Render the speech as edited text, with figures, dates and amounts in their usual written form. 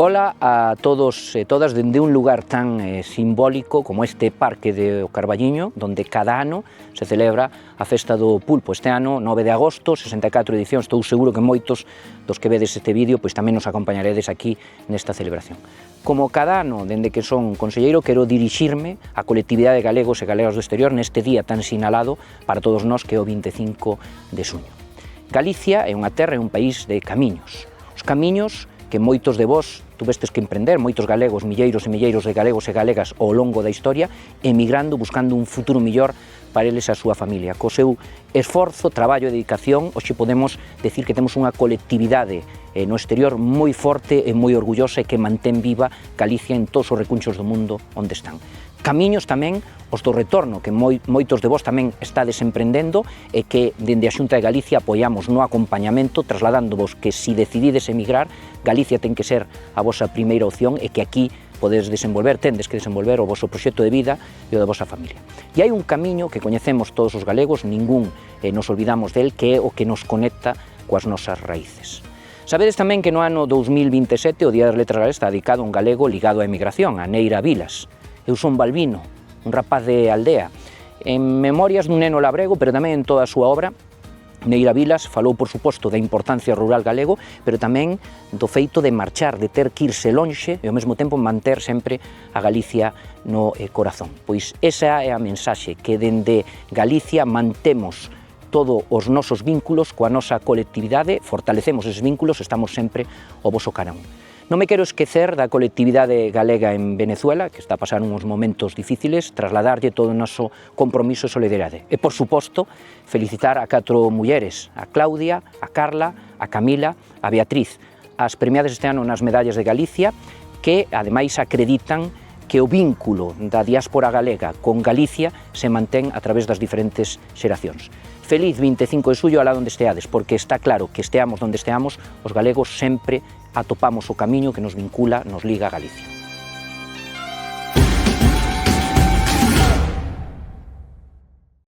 Ola a todos e todas dende un lugar tan simbólico como este Parque de O Carballiño, donde cada ano se celebra a Festa do Pulpo. Este ano, 9 de agosto, 64 edicións, estou seguro que moitos dos que vedes este vídeo pois tamén nos acompañaredes aquí nesta celebración. Como cada ano, dende que son conselleiro, quero dirixirme á colectividade de galegos e galegas do exterior neste día tan sinalado para todos nós que é o 25 de xuño. Galicia é unha terra e un país de camiños. Os camiños que moitos de vós tuvestes que emprender, moitos galegos, milleiros e milleiros de galegos e galegas ao longo da historia, emigrando, buscando un futuro millor para eles e a súa familia. Co seu esforzo, traballo e dedicación, hoxe podemos decir que temos unha colectividade no exterior moi forte e moi orgullosa e que mantén viva Galicia en todos os recunchos do mundo onde están. Camiños tamén os do retorno, que moitos de vós tamén estades emprendendo e que dende a Xunta de Galicia apoiamos no acompañamento, trasladándovos que si decidides emigrar, Galicia ten que ser a vosa primeira opción e que aquí podedes desenvolver, tendes que desenvolver o voso proxecto de vida e o da vosa familia. E hai un camiño que coñecemos todos os galegos, ningún nos olvidamos del, que é o que nos conecta coas nosas raíces. Sabedes tamén que no ano 2027 o Día das Letras Galegas está dedicado a un galego ligado á emigración, a Neira Vilas. Eu son Balbino, un rapaz de aldea. En Memorias dun neno labrego, pero tamén en toda a súa obra, Neira Vilas falou, por suposto, da importancia rural galego, pero tamén do feito de marchar, de ter que irse lonxe e ao mesmo tempo manter sempre a Galicia no corazón. Pois esa é a mensaxe, que dende Galicia mantemos todos os nosos vínculos coa nosa colectividade, fortalecemos eses vínculos, estamos sempre ao voso carón. Non me quero esquecer da colectividade galega en Venezuela, que está a pasar uns momentos difíciles, trasladarlle todo o noso compromiso e solidariedade. E, por suposto, felicitar a 4 mulleres, a Claudia, a Carla, a Camila, a Beatriz, as premiadas este ano nas Medallas de Galicia, que, ademais, acreditan que o vínculo da diáspora galega con Galicia se mantén a través das diferentes xeracións. Feliz 25 de xullo alá onde esteades, porque está claro que esteamos onde esteamos, os galegos sempre atopamos o camiño que nos vincula, nos liga a Galicia.